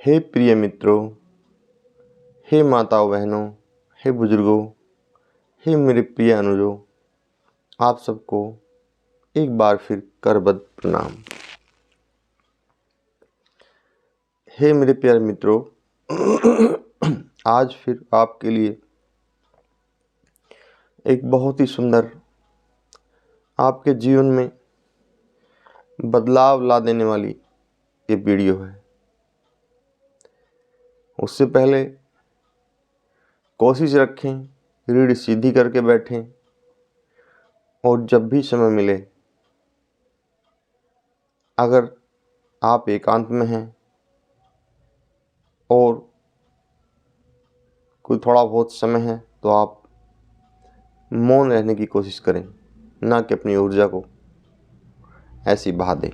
हे प्रिय मित्रों, हे माताओं बहनों, हे बुजुर्गों, हे मेरे प्रिय अनुजों, आप सबको एक बार फिर करबद्ध प्रणाम। हे मेरे प्यारे मित्रों, आज फिर आपके लिए एक बहुत ही सुंदर, आपके जीवन में बदलाव ला देने वाली ये वीडियो है। उससे पहले कोशिश रखें, रीढ़ सीधी करके बैठें और जब भी समय मिले, अगर आप एकांत में हैं और कोई थोड़ा बहुत समय है तो आप मौन रहने की कोशिश करें, ना कि अपनी ऊर्जा को ऐसी बहा दें।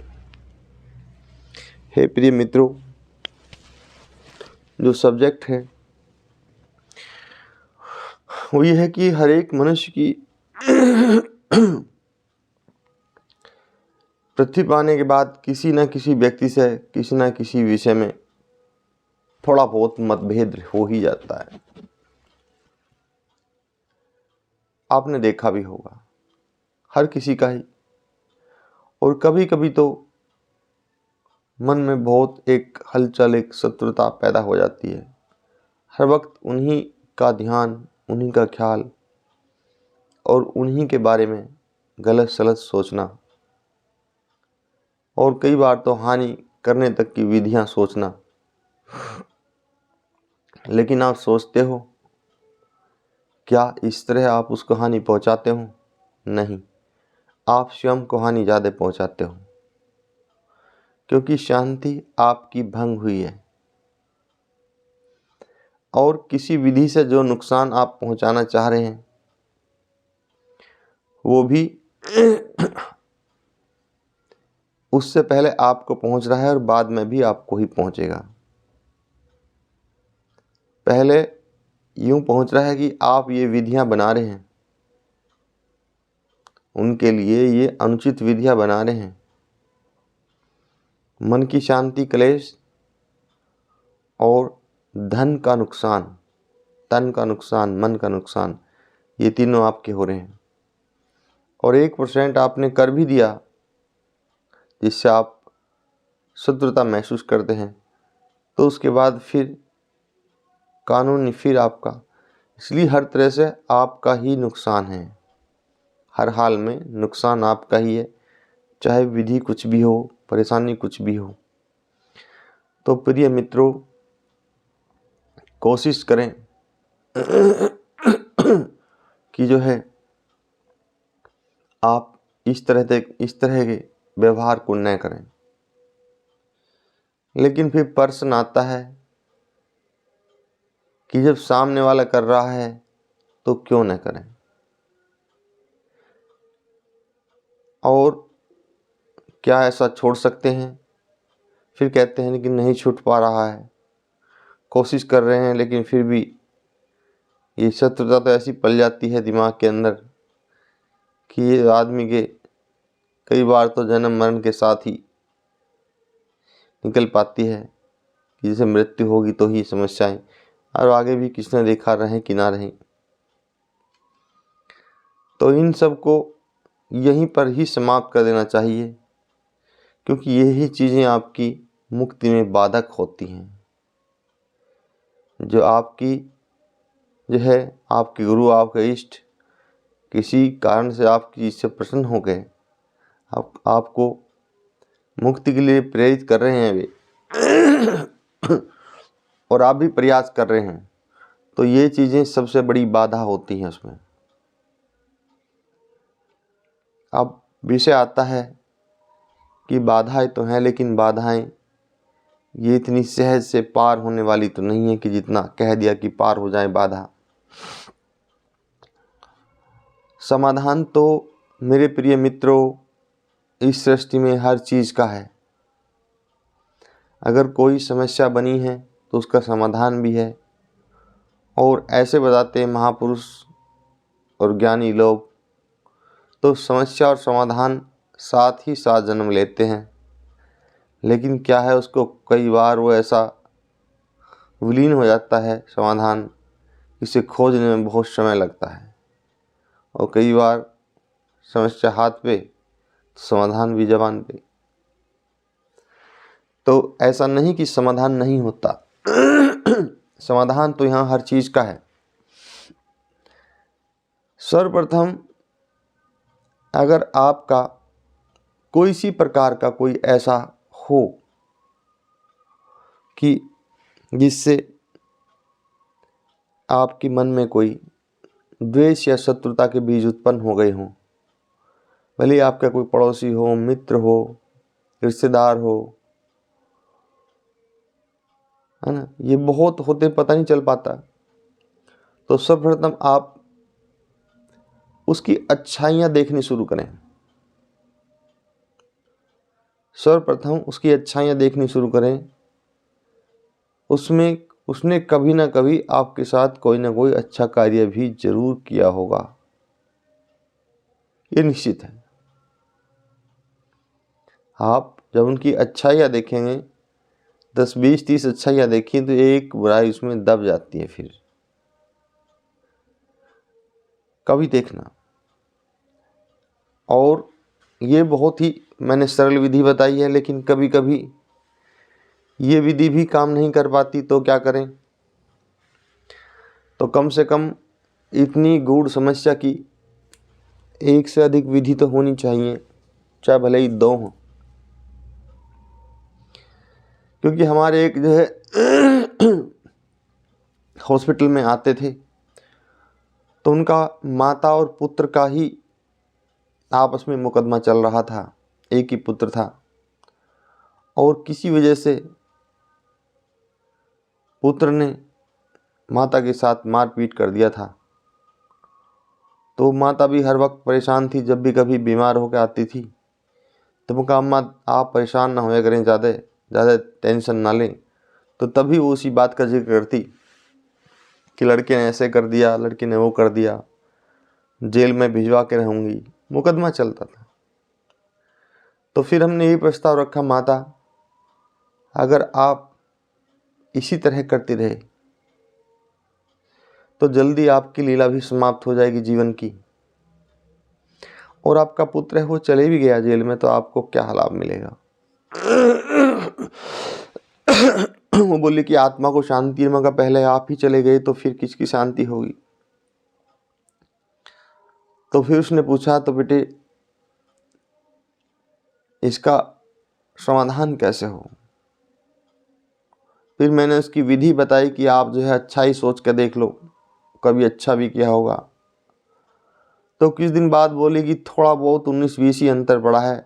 हे प्रिय मित्रों, जो सब्जेक्ट है वो ये है कि हर एक मनुष्य की पृथ्वी पर आने के बाद किसी न किसी व्यक्ति से किसी न किसी विषय में थोड़ा बहुत मतभेद हो ही जाता है। आपने देखा भी होगा, हर किसी का ही। और कभी कभी तो मन में बहुत एक हलचल, एक शत्रुता पैदा हो जाती है। हर वक्त उन्हीं का ध्यान, उन्हीं का ख्याल और उन्हीं के बारे में गलत सलत सोचना, और कई बार तो हानि करने तक की विधियां सोचना। लेकिन आप सोचते हो, क्या इस तरह आप उसको हानि पहुंचाते हो? नहीं, आप स्वयं को हानि ज़्यादा पहुंचाते हो, क्योंकि शांति आपकी भंग हुई है। और किसी विधि से जो नुकसान आप पहुंचाना चाह रहे हैं वो भी उससे पहले आपको पहुंच रहा है और बाद में भी आपको ही पहुंचेगा। पहले यूं पहुंच रहा है कि आप ये विधियां बना रहे हैं, उनके लिए ये अनुचित विधियां बना रहे हैं। मन की शांति, क्लेश और धन का नुकसान, तन का नुकसान, मन का नुकसान, ये तीनों आपके हो रहे हैं। और 1% आपने कर भी दिया जिससे आप शत्रुता महसूस करते हैं, तो उसके बाद फिर कानूनी फिर आपका। इसलिए हर तरह से आपका ही नुकसान है। हर हाल में नुकसान आपका ही है, चाहे विधि कुछ भी हो, परेशानी कुछ भी हो। तो प्रिय मित्रों, कोशिश करें कि जो है आप इस तरह के व्यवहार को न करें। लेकिन फिर प्रश्न आता है कि जब सामने वाला कर रहा है तो क्यों न करें? और क्या ऐसा छोड़ सकते हैं? फिर कहते हैं कि नहीं छूट पा रहा है, कोशिश कर रहे हैं लेकिन फिर भी ये शत्रुता तो ऐसी पल जाती है दिमाग के अंदर कि ये आदमी के कई बार तो जन्म मरण के साथ ही निकल पाती है कि जैसे मृत्यु होगी तो ही समस्याएं, और आगे भी किसने देखा रहे कि ना रहे। तो इन सब को यहीं पर ही समाप्त कर देना चाहिए, क्योंकि यही चीज़ें आपकी मुक्ति में बाधक होती हैं। जो आपकी जो है, आपके गुरु, आपके इष्ट किसी कारण से आपकी चीज़ से प्रसन्न हो गए, आपको मुक्ति के लिए प्रेरित कर रहे हैं वे और आप भी प्रयास कर रहे हैं, तो ये चीज़ें सबसे बड़ी बाधा होती हैं उसमें। अब विषय आता है कि बाधाएं तो हैं, लेकिन बाधाएं ये इतनी सहज से पार होने वाली तो नहीं है कि जितना कह दिया कि पार हो जाए बाधा। समाधान तो मेरे प्रिय मित्रों इस सृष्टि में हर चीज़ का है। अगर कोई समस्या बनी है तो उसका समाधान भी है। और ऐसे बताते हैं महापुरुष और ज्ञानी लोग, तो समस्या और समाधान साथ ही साथ जन्म लेते हैं। लेकिन क्या है, उसको कई बार वो ऐसा विलीन हो जाता है समाधान, इसे खोजने में बहुत समय लगता है और कई बार समस्या हाथ पे, समाधान भी ज़बान पे। तो ऐसा नहीं कि समाधान नहीं होता समाधान तो यहाँ हर चीज़ का है। सर्वप्रथम अगर आपका कोई सी प्रकार का कोई ऐसा हो कि जिससे आपके मन में कोई द्वेष या शत्रुता के बीज उत्पन्न हो गए हों, भले ही आपका कोई पड़ोसी हो, मित्र हो, रिश्तेदार हो, है ना, ये बहुत होते पता नहीं चल पाता। तो सर्वप्रथम आप उसकी अच्छाइयाँ देखनी शुरू करें। सर्वप्रथम उसकी अच्छाइयाँ देखनी शुरू करें। उसमें उसने कभी ना कभी आपके साथ कोई ना कोई अच्छा कार्य भी जरूर किया होगा, ये निश्चित है। आप जब उनकी अच्छाइयाँ देखेंगे, 10, 20, 30 अच्छाइयाँ देखी तो एक बुराई उसमें दब जाती है। फिर कभी देखना। और ये बहुत ही मैंने सरल विधि बताई है, लेकिन कभी कभी ये विधि भी काम नहीं कर पाती, तो क्या करें? तो कम से कम इतनी गूढ़ समस्या की एक से अधिक विधि तो होनी चाहिए, चाहे भले ही 2 हों। क्योंकि हमारे एक जो है हॉस्पिटल में आते थे, तो उनका माता और पुत्र का ही आपस में मुकदमा चल रहा था। एक ही पुत्र था और किसी वजह से पुत्र ने माता के साथ मारपीट कर दिया था। तो माता भी हर वक्त परेशान थी, जब भी कभी बीमार होकर आती थी तो मैं कहा, अम्मा आप परेशान ना होया करें, ज़्यादा टेंशन ना लें। तो तभी वो उसी बात का जिक्र करती कि लड़के ने ऐसे कर दिया, लड़के ने वो कर दिया, जेल में भिजवा के रहूँगी, मुकदमा चलता था। तो फिर हमने यही प्रस्ताव रखा, माता अगर आप इसी तरह करते रहे तो जल्दी आपकी लीला भी समाप्त हो जाएगी जीवन की, और आपका पुत्र है वो चले भी गया जेल में तो आपको क्या लाभ मिलेगा? वो बोली कि आत्मा को शांति, मगर पहले आप ही चले गए तो फिर किसकी शांति होगी? तो फिर उसने पूछा, तो बेटे इसका समाधान कैसे हो? फिर मैंने उसकी विधि बताई कि आप जो है अच्छा ही सोच कर देख लो, कभी अच्छा भी किया होगा। तो कुछ दिन बाद बोली कि थोड़ा बहुत 19-20 ही अंतर पड़ा है,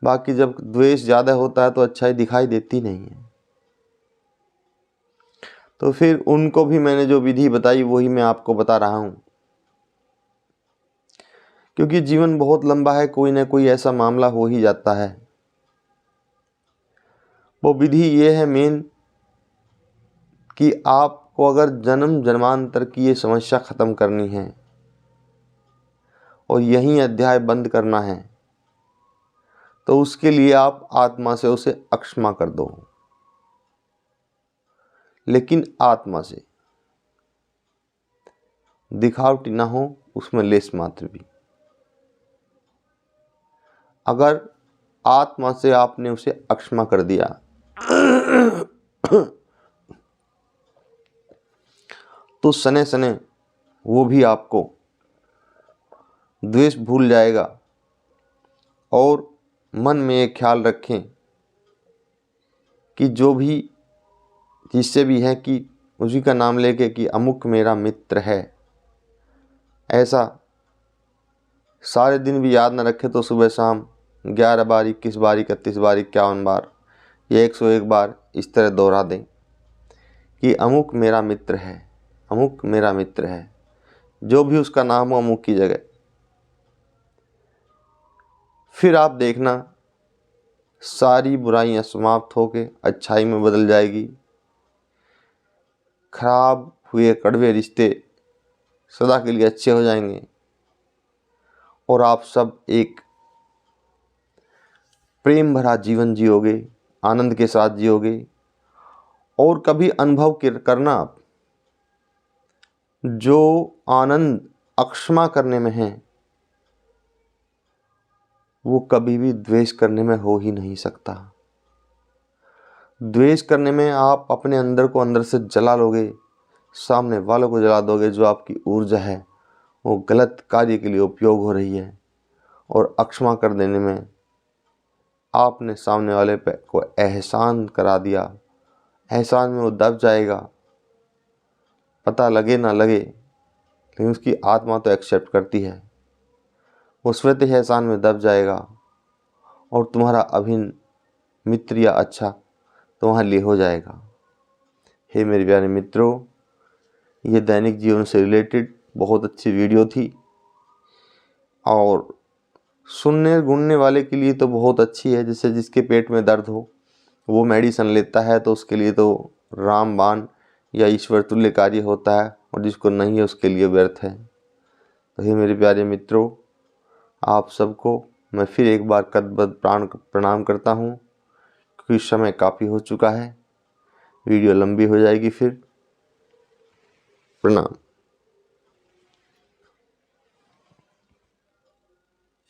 बाकी जब द्वेष ज़्यादा होता है तो अच्छाई दिखाई देती नहीं है। तो फिर उनको भी मैंने जो विधि बताई वही मैं आपको बता रहा हूँ, क्योंकि जीवन बहुत लंबा है, कोई ना कोई ऐसा मामला हो ही जाता है। वो विधि ये है मेन कि आपको अगर जन्म जन्मांतर की ये समस्या ख़त्म करनी है और यही अध्याय बंद करना है, तो उसके लिए आप आत्मा से उसे अक्षमा कर दो, लेकिन आत्मा से, दिखावटी ना हो उसमें लेस मात्र भी। अगर आत्मा से आपने उसे अक्षमा कर दिया तो सने सने वो भी आपको द्वेष भूल जाएगा। और मन में एक ख्याल रखें कि जो भी जिससे भी है कि उसी का नाम लेके कि अमुक मेरा मित्र है, ऐसा सारे दिन भी याद न रखे तो सुबह शाम 11 बार, 21 बार, 31 बार, 51 बार या 101 बार इस तरह दोहरा दें कि अमुक मेरा मित्र है, अमुक मेरा मित्र है। जो भी उसका नाम हो अमुक की जगह। फिर आप देखना सारी बुराइयां समाप्त होके अच्छाई में बदल जाएगी। खराब हुए कड़वे रिश्ते सदा के लिए अच्छे हो जाएंगे और आप सब एक प्रेम भरा जीवन जियोगे, आनंद के साथ जियोगे और कभी अनुभव करना आप, जो आनंद अक्षमा करने में है वो कभी भी द्वेष करने में हो ही नहीं सकता। द्वेष करने में आप अपने अंदर को अंदर से जला लोगे, सामने वालों को जला दोगे। जो आपकी ऊर्जा है वो गलत कार्य के लिए उपयोग हो रही है। और अक्षमा कर देने में आपने सामने वाले पे को एहसान करा दिया। एहसान में वो दब जाएगा, पता लगे ना लगे, लेकिन उसकी आत्मा तो एक्सेप्ट करती है। वो स्वतः ही एहसान में दब जाएगा और तुम्हारा अभिन्न मित्र या अच्छा तुम्हारे लिए हो जाएगा। हे मेरे प्यारे मित्रों, ये दैनिक जीवन से रिलेटेड बहुत अच्छी वीडियो थी और सुनने गुनने वाले के लिए तो बहुत अच्छी है। जैसे जिसके पेट में दर्द हो वो मेडिसिन लेता है तो उसके लिए तो रामबाण या ईश्वर तुल्य कार्य होता है, और जिसको नहीं है उसके लिए व्यर्थ है। तो हे मेरे प्यारे मित्रों, आप सबको मैं फिर एक बार कदबद्ध प्रणाम करता हूँ, क्योंकि समय काफ़ी हो चुका है। वीडियो लंबी हो जाएगी फिर। प्रणाम।